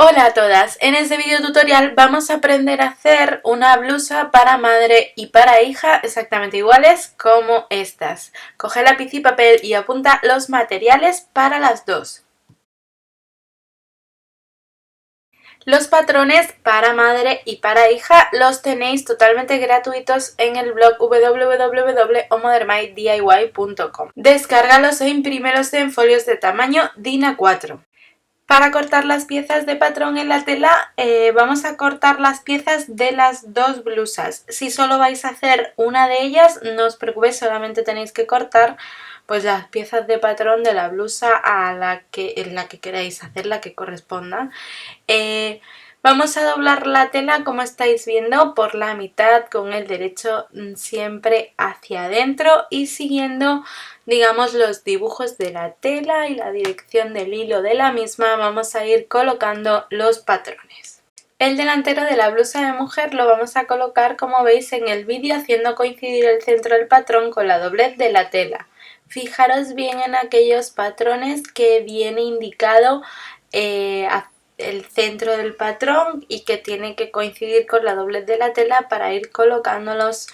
Hola a todas, en este video tutorial vamos a aprender a hacer una blusa para madre y para hija exactamente iguales como estas. Coge lápiz y papel y apunta los materiales para las dos. Los patrones para madre y para hija los tenéis totalmente gratuitos en el blog www.omodernmydiy.com. Descárgalos e imprímelos en folios de tamaño DIN A4. Para cortar las piezas de patrón en la tela vamos a cortar las piezas de las dos blusas. Si solo vais a hacer una de ellas, no os preocupéis, solamente tenéis que cortar pues las piezas de patrón de la blusa en la que queráis hacer, la que corresponda. Vamos a doblar la tela, como estáis viendo, por la mitad con el derecho siempre hacia adentro y siguiendo, digamos, los dibujos de la tela y la dirección del hilo de la misma vamos a ir colocando los patrones. El delantero de la blusa de mujer lo vamos a colocar, como veis en el vídeo, haciendo coincidir el centro del patrón con la doblez de la tela. Fijaros bien en aquellos patrones que viene indicado el centro del patrón y que tiene que coincidir con la doblez de la tela para ir colocándolos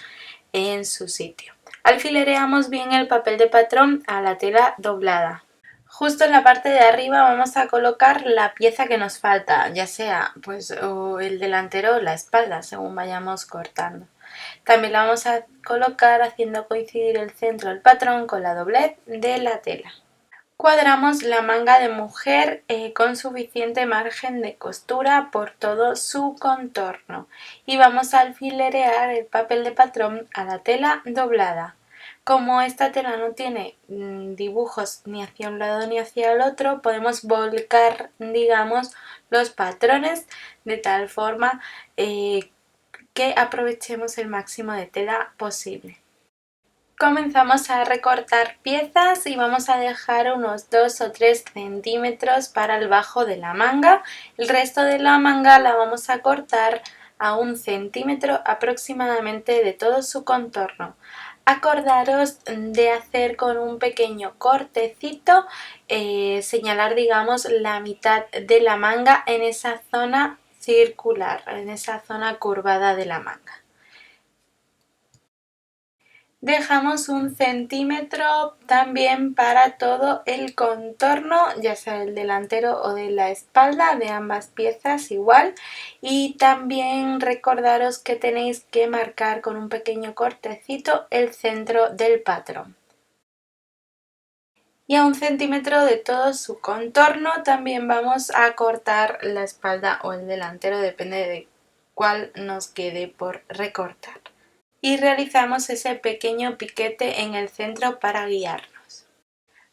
en su sitio. Alfilereamos bien el papel de patrón a la tela doblada. Justo en la parte de arriba vamos a colocar la pieza que nos falta, ya sea pues o el delantero o la espalda, según vayamos cortando. También la vamos a colocar haciendo coincidir el centro del patrón con la doblez de la tela. Cuadramos la manga de mujer con suficiente margen de costura por todo su contorno y vamos a alfilerear el papel de patrón a la tela doblada. Como esta tela no tiene dibujos ni hacia un lado ni hacia el otro, podemos volcar, digamos, los patrones de tal forma que aprovechemos el máximo de tela posible. Comenzamos a recortar piezas y vamos a dejar unos 2 o 3 centímetros para el bajo de la manga. El resto de la manga la vamos a cortar a 1 centímetro aproximadamente de todo su contorno. Acordaros de hacer con un pequeño cortecito, señalar, digamos, la mitad de la manga en esa zona circular, en esa zona curvada de la manga. Dejamos 1 centímetro también para todo el contorno, ya sea el delantero o de la espalda, de ambas piezas igual. Y también recordaros que tenéis que marcar con un pequeño cortecito el centro del patrón. Y a 1 centímetro de todo su contorno también vamos a cortar la espalda o el delantero, depende de cuál nos quede por recortar. Y realizamos ese pequeño piquete en el centro para guiarnos.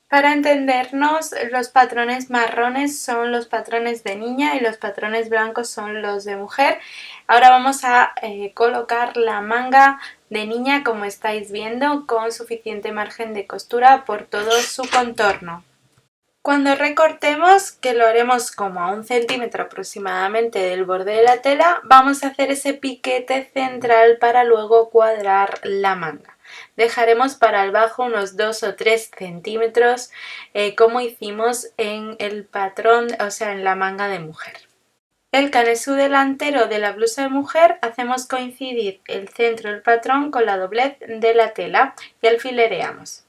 Para entendernos, los patrones marrones son los patrones de niña y los patrones blancos son los de mujer. Ahora vamos a colocar la manga de niña, como estáis viendo, con suficiente margen de costura por todo su contorno. Cuando recortemos, que lo haremos como a 1 centímetro aproximadamente del borde de la tela, vamos a hacer ese piquete central para luego cuadrar la manga. Dejaremos para el bajo unos 2 o 3 centímetros como hicimos en el patrón, o sea, en la manga de mujer. El canesú delantero de la blusa de mujer hacemos coincidir el centro del patrón con la doblez de la tela y alfilereamos.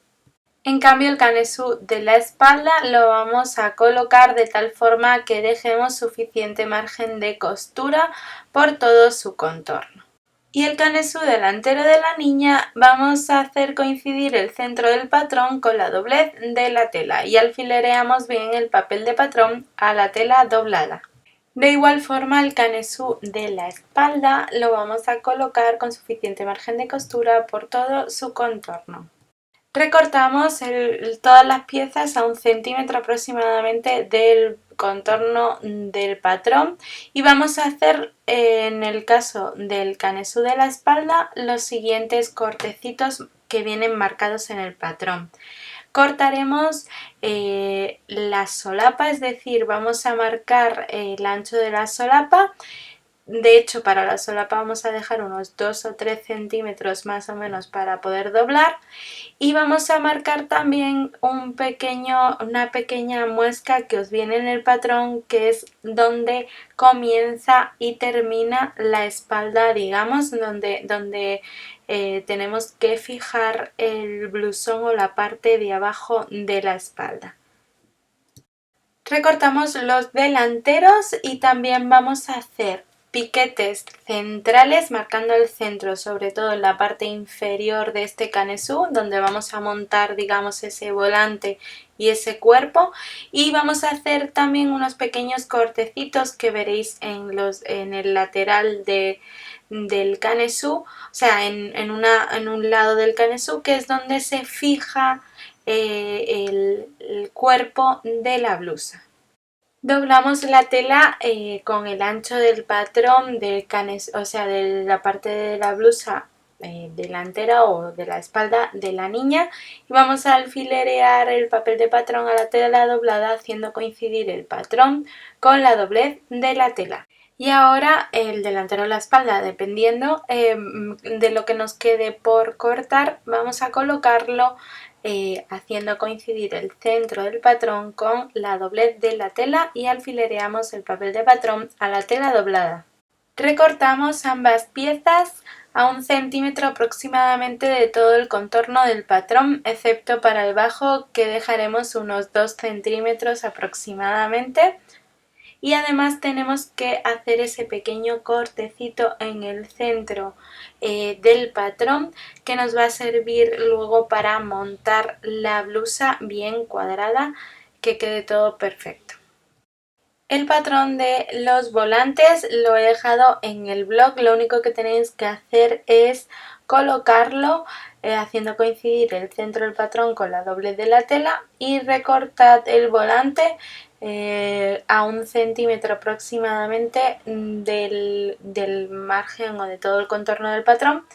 En cambio, el canesú de la espalda lo vamos a colocar de tal forma que dejemos suficiente margen de costura por todo su contorno. Y el canesú delantero de la niña vamos a hacer coincidir el centro del patrón con la doblez de la tela y alfilereamos bien el papel de patrón a la tela doblada. De igual forma, el canesú de la espalda lo vamos a colocar con suficiente margen de costura por todo su contorno. Recortamos todas las piezas a 1 centímetro aproximadamente del contorno del patrón y vamos a hacer en el caso del canesú de la espalda los siguientes cortecitos que vienen marcados en el patrón. Cortaremos la solapa, es decir, vamos a marcar el ancho de la solapa De hecho, para la solapa vamos a dejar unos 2 o 3 centímetros más o menos para poder doblar. Y vamos a marcar también una pequeña muesca que os viene en el patrón, que es donde comienza y termina la espalda, digamos, donde tenemos que fijar el blusón o la parte de abajo de la espalda. Recortamos los delanteros y también vamos a hacer piquetes centrales marcando el centro, sobre todo en la parte inferior de este canesú, donde vamos a montar, digamos, ese volante y ese cuerpo, y vamos a hacer también unos pequeños cortecitos que veréis en el lateral del canesú, o sea, en un lado del canesú, que es donde se fija el cuerpo de la blusa. Doblamos la tela con el ancho del patrón del o sea, de la parte de la blusa delantera o de la espalda de la niña, y vamos a alfilerear el papel de patrón a la tela doblada, haciendo coincidir el patrón con la doblez de la tela. Y ahora el delantero o la espalda, dependiendo de lo que nos quede por cortar, vamos a colocarlo haciendo coincidir el centro del patrón con la doblez de la tela y alfilereamos el papel de patrón a la tela doblada. Recortamos ambas piezas a 1 centímetro aproximadamente de todo el contorno del patrón, excepto para el bajo, que dejaremos unos 2 centímetros aproximadamente. Y además tenemos que hacer ese pequeño cortecito en el centro del patrón, que nos va a servir luego para montar la blusa bien cuadrada, que quede todo perfecto. El patrón de los volantes lo he dejado en el blog, lo único que tenéis que hacer es colocarlo haciendo coincidir el centro del patrón con la doblez de la tela, y recortad el volante a 1 centímetro aproximadamente del margen o de todo el contorno del patrón.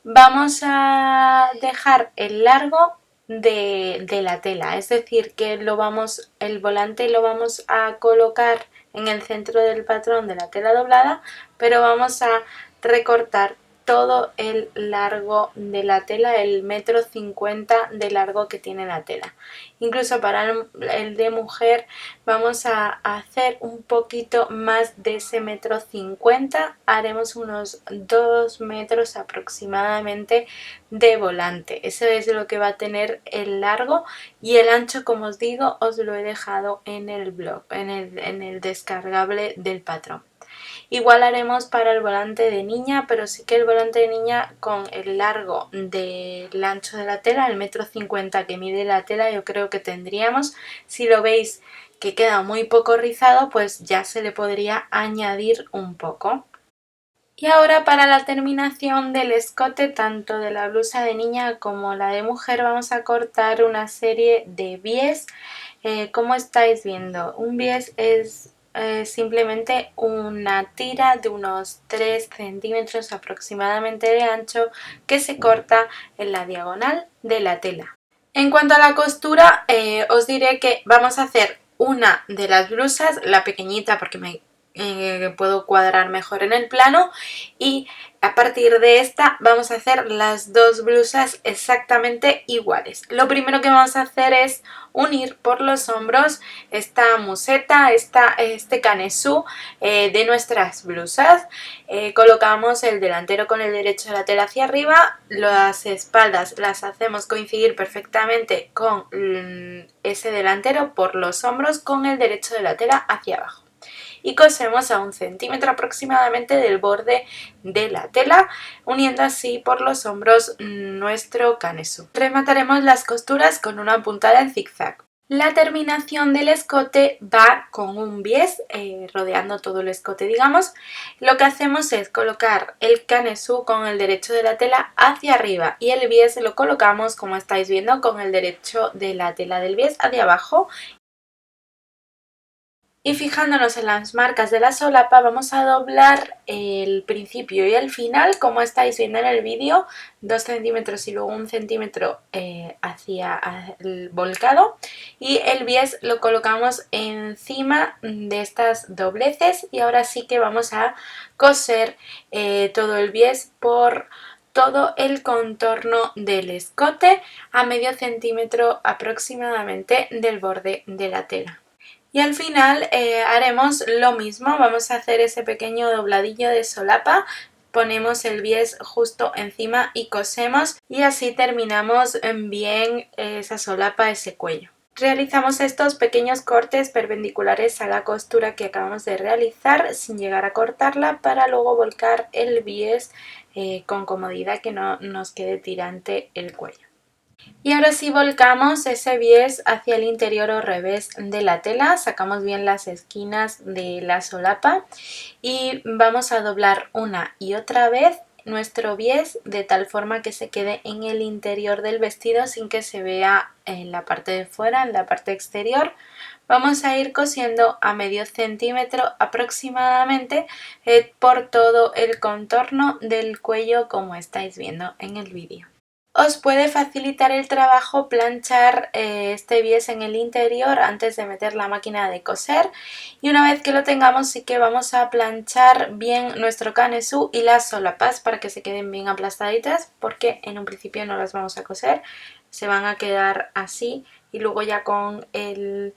Vamos a dejar el largo de la tela, es decir, que el volante lo vamos a colocar en el centro del patrón de la tela doblada, pero vamos a recortar todo el largo de la tela, el 1,50 m de largo que tiene la tela. Incluso para el de mujer vamos a hacer un poquito más de ese 1,50 m, haremos unos 2 metros aproximadamente de volante. Eso es lo que va a tener el largo, y el ancho, como os digo, os lo he dejado en el blog, en el descargable del patrón. Igual haremos para el volante de niña, pero sí que el volante de niña con el largo del ancho de la tela, el 1,50 m que mide la tela, yo creo que tendríamos. Si lo veis que queda muy poco rizado, pues ya se le podría añadir un poco. Y ahora, para la terminación del escote, tanto de la blusa de niña como la de mujer, vamos a cortar una serie de bies. Como estáis viendo, un bies es simplemente una tira de unos 3 centímetros aproximadamente de ancho, que se corta en la diagonal de la tela. En cuanto a la costura, os diré que vamos a hacer una de las blusas, la pequeñita, porque me puedo cuadrar mejor en el plano, y a partir de esta vamos a hacer las dos blusas exactamente iguales. Lo primero que vamos a hacer es unir por los hombros esta museta, este canesú de nuestras blusas. Colocamos el delantero con el derecho de la tela hacia arriba, las espaldas las hacemos coincidir perfectamente con ese delantero por los hombros, con el derecho de la tela hacia abajo, y cosemos a 1 centímetro aproximadamente del borde de la tela, uniendo así por los hombros nuestro canesú. Remataremos las costuras con una puntada en zigzag. La terminación del escote va con un bies, rodeando todo el escote, digamos. Lo que hacemos es colocar el canesú con el derecho de la tela hacia arriba, y el bies lo colocamos, como estáis viendo, con el derecho de la tela del bies hacia abajo. Y fijándonos en las marcas de la solapa vamos a doblar el principio y el final, como estáis viendo en el vídeo, 2 centímetros y luego 1 centímetro hacia el volcado, y el bies lo colocamos encima de estas dobleces. Y ahora sí que vamos a coser todo el bies por todo el contorno del escote a medio centímetro aproximadamente del borde de la tela. Y al final haremos lo mismo, vamos a hacer ese pequeño dobladillo de solapa, ponemos el bies justo encima y cosemos, y así terminamos bien esa solapa, ese cuello. Realizamos estos pequeños cortes perpendiculares a la costura que acabamos de realizar sin llegar a cortarla, para luego volcar el bies con comodidad, que no nos quede tirante el cuello. Y ahora sí volcamos ese bies hacia el interior o revés de la tela, sacamos bien las esquinas de la solapa y vamos a doblar una y otra vez nuestro bies de tal forma que se quede en el interior del vestido sin que se vea en la parte de fuera, en la parte exterior. Vamos a ir cosiendo a medio centímetro aproximadamente por todo el contorno del cuello, como estáis viendo en el vídeo. Os puede facilitar el trabajo planchar este bies en el interior antes de meter la máquina de coser, y una vez que lo tengamos sí que vamos a planchar bien nuestro canesú y las solapas para que se queden bien aplastaditas, porque en un principio no las vamos a coser, se van a quedar así y luego ya con el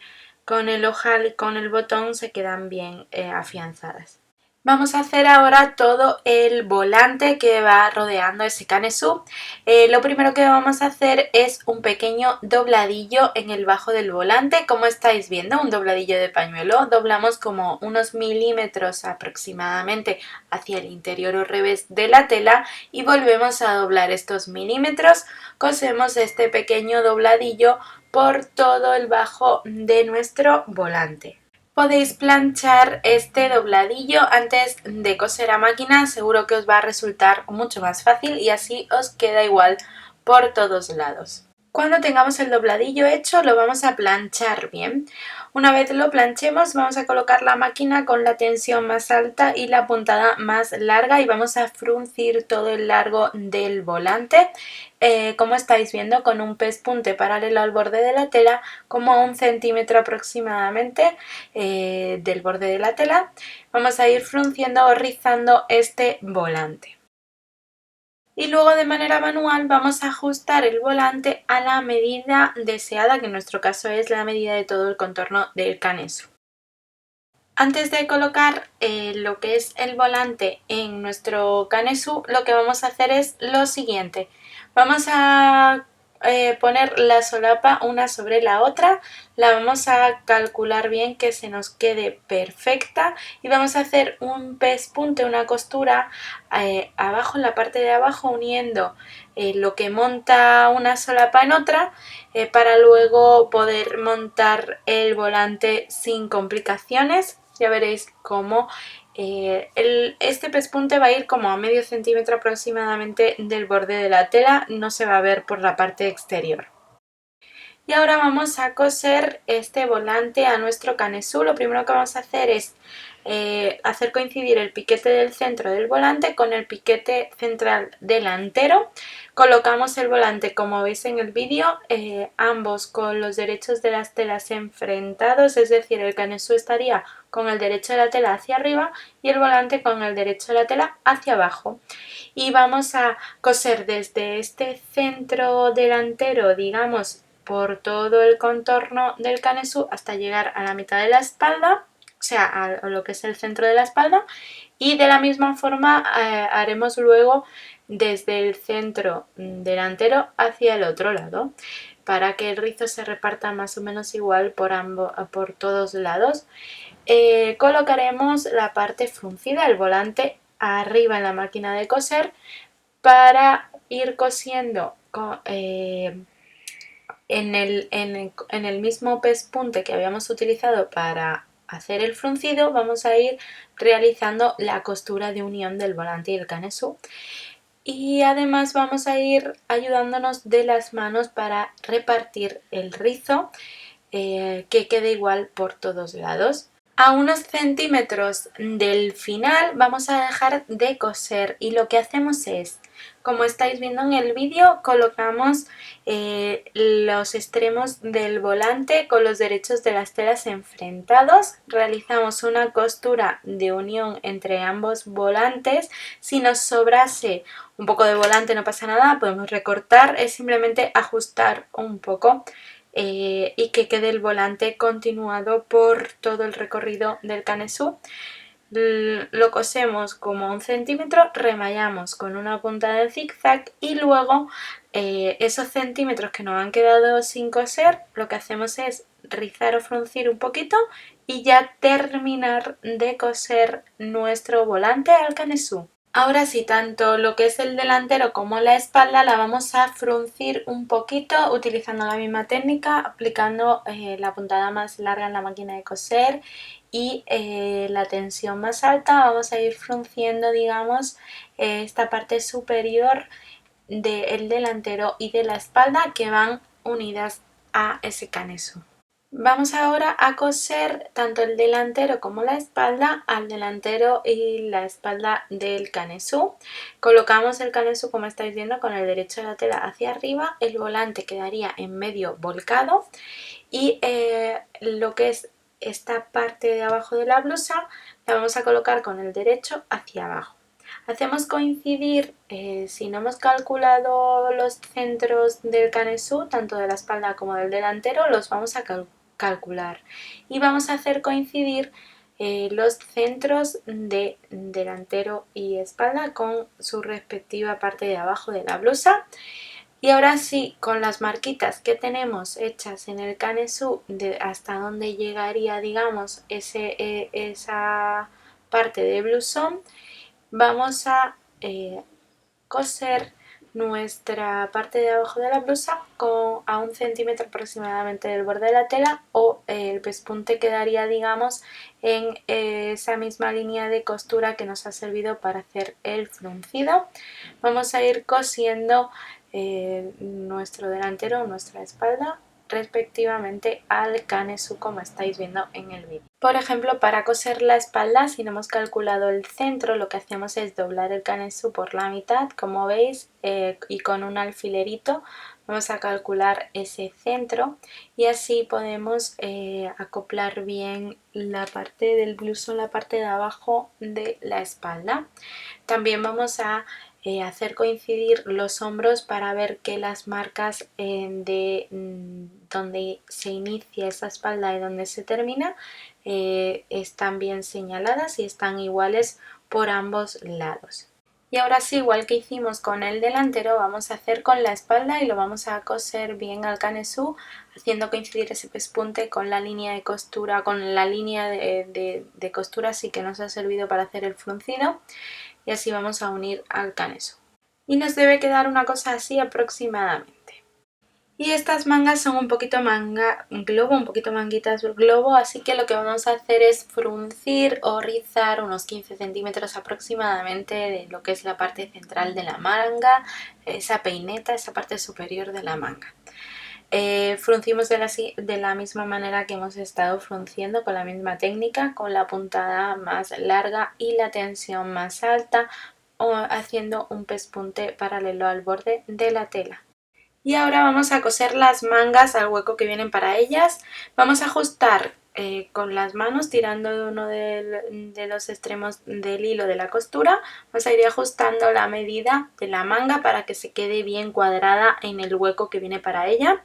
ojal y con el botón se quedan bien afianzadas. Vamos a hacer ahora todo el volante que va rodeando ese canesú. Lo primero que vamos a hacer es un pequeño dobladillo en el bajo del volante, como estáis viendo, un dobladillo de pañuelo. Doblamos como unos milímetros aproximadamente hacia el interior o revés de la tela y volvemos a doblar estos milímetros. Cosemos este pequeño dobladillo por todo el bajo de nuestro volante. Podéis planchar este dobladillo antes de coser a máquina, seguro que os va a resultar mucho más fácil y así os queda igual por todos lados. Cuando tengamos el dobladillo hecho lo vamos a planchar bien. Una vez lo planchemos vamos a colocar la máquina con la tensión más alta y la puntada más larga y vamos a fruncir todo el largo del volante, como estáis viendo, con un pespunte paralelo al borde de la tela, como a 1 centímetro aproximadamente del borde de la tela. Vamos a ir frunciendo o rizando este volante. Y luego de manera manual vamos a ajustar el volante a la medida deseada, que en nuestro caso es la medida de todo el contorno del canesú. Antes de colocar lo que es el volante en nuestro canesú, lo que vamos a hacer es lo siguiente. Vamos a poner la solapa una sobre la otra, la vamos a calcular bien que se nos quede perfecta y vamos a hacer un pespunte, una costura abajo, en la parte de abajo, uniendo lo que monta una solapa en otra para luego poder montar el volante sin complicaciones. Ya veréis cómo este pespunte va a ir como a medio centímetro aproximadamente del borde de la tela, no se va a ver por la parte exterior. Y ahora vamos a coser este volante a nuestro canesú. Lo primero que vamos a hacer es hacer coincidir el piquete del centro del volante con el piquete central delantero. Colocamos el volante, como veis en el vídeo, ambos con los derechos de las telas enfrentados, es decir, el canesú estaría con el derecho de la tela hacia arriba y el volante con el derecho de la tela hacia abajo. Y vamos a coser desde este centro delantero, digamos, por todo el contorno del canesú hasta llegar a la mitad de la espalda, o sea, a lo que es el centro de la espalda, y de la misma forma haremos luego desde el centro delantero hacia el otro lado, para que el rizo se reparta más o menos igual por todos lados. Colocaremos la parte fruncida, el volante, arriba en la máquina de coser para ir cosiendo en el mismo pespunte que habíamos utilizado para hacer el fruncido. Vamos a ir realizando la costura de unión del volante y el canesú, y además vamos a ir ayudándonos de las manos para repartir el rizo que quede igual por todos lados. A unos centímetros del final vamos a dejar de coser y lo que hacemos es, como estáis viendo en el vídeo, colocamos los extremos del volante con los derechos de las telas enfrentados, realizamos una costura de unión entre ambos volantes. Si nos sobrase un poco de volante no pasa nada, podemos recortar, es simplemente ajustar un poco. Y que quede el volante continuado por todo el recorrido del canesú. Lo cosemos como 1 centímetro, remallamos con una punta de zigzag y luego esos centímetros que nos han quedado sin coser, lo que hacemos es rizar o fruncir un poquito y ya terminar de coser nuestro volante al canesú. Ahora sí, tanto lo que es el delantero como la espalda la vamos a fruncir un poquito utilizando la misma técnica, aplicando la puntada más larga en la máquina de coser y la tensión más alta. Vamos a ir frunciendo, digamos, esta parte superior del delantero y de la espalda que van unidas a ese canesú. Vamos ahora a coser tanto el delantero como la espalda al delantero y la espalda del canesú. Colocamos el canesú, como estáis viendo, con el derecho de la tela hacia arriba, el volante quedaría en medio volcado y lo que es esta parte de abajo de la blusa la vamos a colocar con el derecho hacia abajo. Hacemos coincidir, si no hemos calculado los centros del canesú, tanto de la espalda como del delantero, los vamos a calcular y vamos a hacer coincidir los centros de delantero y espalda con su respectiva parte de abajo de la blusa. Y ahora sí, con las marquitas que tenemos hechas en el canesú de hasta donde llegaría, digamos, esa parte de blusón, vamos a coser nuestra parte de abajo de la blusa a 1 centímetro aproximadamente del borde de la tela, o el pespunte quedaría, digamos, en esa misma línea de costura que nos ha servido para hacer el fruncido. Vamos a ir cosiendo nuestro delantero o nuestra espalda respectivamente al canesú, como estáis viendo en el vídeo. Por ejemplo, para coser la espalda, si no hemos calculado el centro, lo que hacemos es doblar el canesú por la mitad, como veis, y con un alfilerito vamos a calcular ese centro y así podemos acoplar bien la parte del blusón, la parte de abajo de la espalda. También vamos a hacer coincidir los hombros para ver que las marcas de donde se inicia esa espalda y donde se termina están bien señaladas y están iguales por ambos lados. Y ahora sí, igual que hicimos con el delantero, vamos a hacer con la espalda y lo vamos a coser bien al canesú, haciendo coincidir ese pespunte con la línea de costura, con la línea de costura así que nos ha servido para hacer el fruncido, y así vamos a unir al canesú. Y nos debe quedar una cosa así aproximadamente. Y estas mangas son un poquito manga globo, un poquito manguitas globo, así que lo que vamos a hacer es fruncir o rizar unos 15 centímetros aproximadamente de lo que es la parte central de la manga, esa peineta, esa parte superior de la manga. Fruncimos de la misma manera que hemos estado frunciendo, con la misma técnica, con la puntada más larga y la tensión más alta, o haciendo un pespunte paralelo al borde de la tela. Y ahora vamos a coser las mangas al hueco que vienen para ellas. Vamos a ajustar con las manos, tirando de uno de los extremos del hilo de la costura. Vamos a ir ajustando la medida de la manga para que se quede bien cuadrada en el hueco que viene para ella.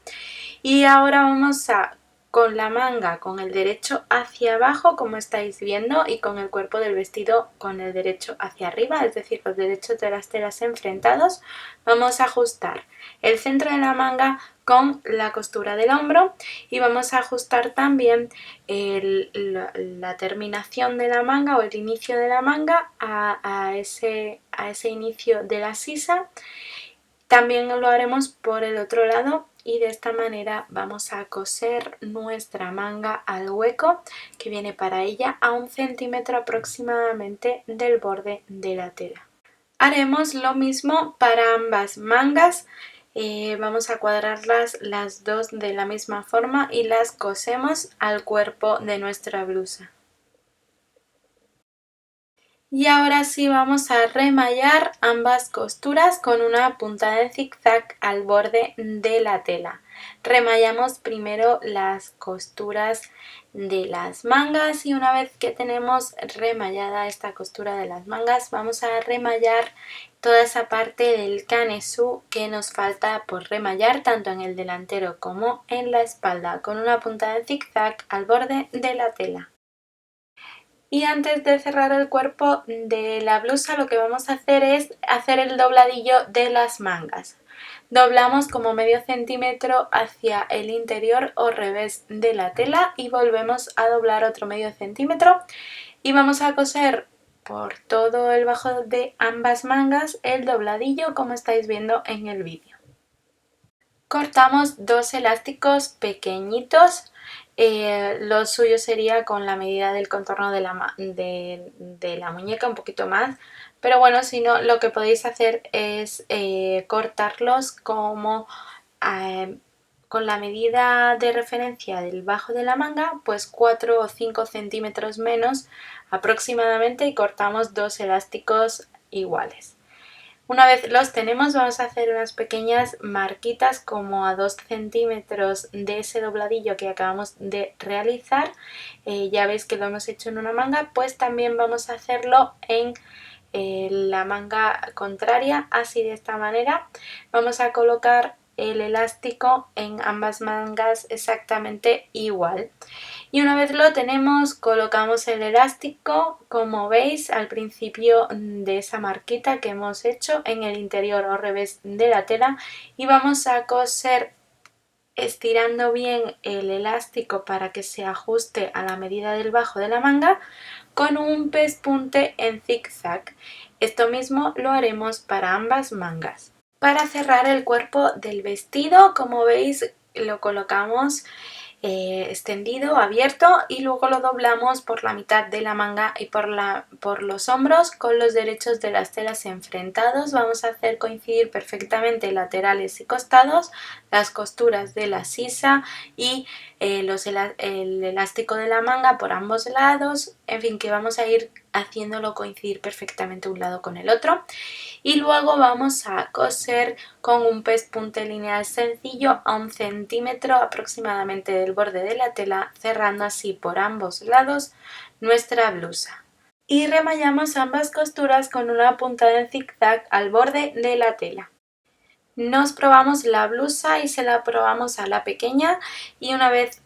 Y ahora vamos a, con la manga con el derecho hacia abajo, como estáis viendo, y con el cuerpo del vestido con el derecho hacia arriba, es decir, los derechos de las telas enfrentados, vamos a ajustar el centro de la manga con la costura del hombro y vamos a ajustar también la terminación de la manga o el inicio de la manga a ese inicio de la sisa. También lo haremos por el otro lado y de esta manera vamos a coser nuestra manga al hueco que viene para ella a 1 centímetro aproximadamente del borde de la tela. Haremos lo mismo para ambas mangas, vamos a cuadrarlas las dos de la misma forma y las cosemos al cuerpo de nuestra blusa. Y ahora sí vamos a remallar ambas costuras con una puntada en zigzag al borde de la tela. Remallamos primero las costuras de las mangas y una vez que tenemos remallada esta costura de las mangas vamos a remallar toda esa parte del canesú que nos falta por remallar tanto en el delantero como en la espalda con una puntada en zigzag al borde de la tela. Y antes de cerrar el cuerpo de la blusa lo que vamos a hacer es hacer el dobladillo de las mangas. Doblamos como medio centímetro hacia el interior o revés de la tela y volvemos a doblar otro medio centímetro y vamos a coser por todo el bajo de ambas mangas el dobladillo como estáis viendo en el vídeo. Cortamos dos elásticos pequeñitos, lo suyo sería con la medida del contorno de la muñeca un poquito más, pero bueno, si no, lo que podéis hacer es cortarlos como con la medida de referencia del bajo de la manga, pues 4 o 5 centímetros menos aproximadamente y cortamos dos elásticos iguales. Una vez los tenemos vamos a hacer unas pequeñas marquitas como a 2 centímetros de ese dobladillo que acabamos de realizar. Ya veis que lo hemos hecho en una manga, pues también vamos a hacerlo en la manga contraria, así de esta manera. Vamos a colocar el elástico en ambas mangas exactamente igual. Y una vez lo tenemos, colocamos el elástico, como veis, al principio de esa marquita que hemos hecho en el interior o revés de la tela y vamos a coser estirando bien el elástico para que se ajuste a la medida del bajo de la manga con un pespunte en zigzag. Esto mismo lo haremos para ambas mangas. Para cerrar el cuerpo del vestido, como veis, lo colocamos extendido, abierto y luego lo doblamos por la mitad de la manga y por los hombros con los derechos de las telas enfrentados. Vamos a hacer coincidir perfectamente laterales y costados, las costuras de la sisa y el elástico de la manga por ambos lados, en fin, que vamos a ir haciéndolo coincidir perfectamente un lado con el otro. Y luego vamos a coser con un pespunte lineal sencillo a 1 centímetro aproximadamente del borde de la tela, cerrando así por ambos lados nuestra blusa. Y remallamos ambas costuras con una puntada en zigzag al borde de la tela. Nos probamos la blusa y se la probamos a la pequeña y una vez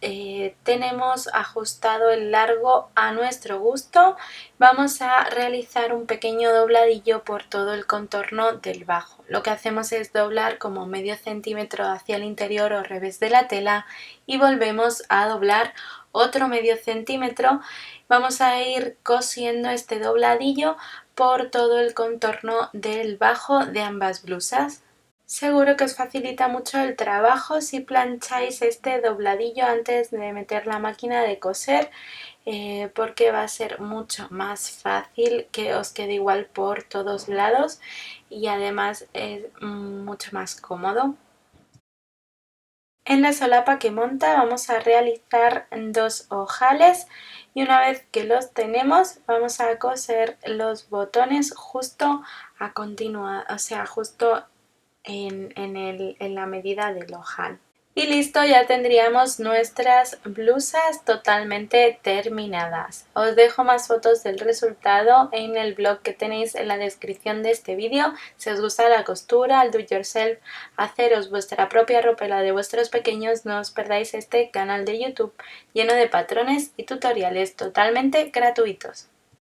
tenemos ajustado el largo a nuestro gusto vamos a realizar un pequeño dobladillo por todo el contorno del bajo. Lo que hacemos es doblar como medio centímetro hacia el interior o revés de la tela y volvemos a doblar otro medio centímetro. Vamos a ir cosiendo este dobladillo por todo el contorno del bajo de ambas blusas. Seguro que os facilita mucho el trabajo si plancháis este dobladillo antes de meter la máquina de coser, porque va a ser mucho más fácil que os quede igual por todos lados y además es mucho más cómodo. En la solapa que monta vamos a realizar dos ojales y una vez que los tenemos vamos a coser los botones justo a continuar, o sea, justo en la medida del ojal. Y listo, ya tendríamos nuestras blusas totalmente terminadas. Os dejo más fotos del resultado en el blog que tenéis en la descripción de este vídeo. Si os gusta la costura, el do it yourself, haceros vuestra propia ropa y la de vuestros pequeños, no os perdáis este canal de YouTube lleno de patrones y tutoriales totalmente gratuitos.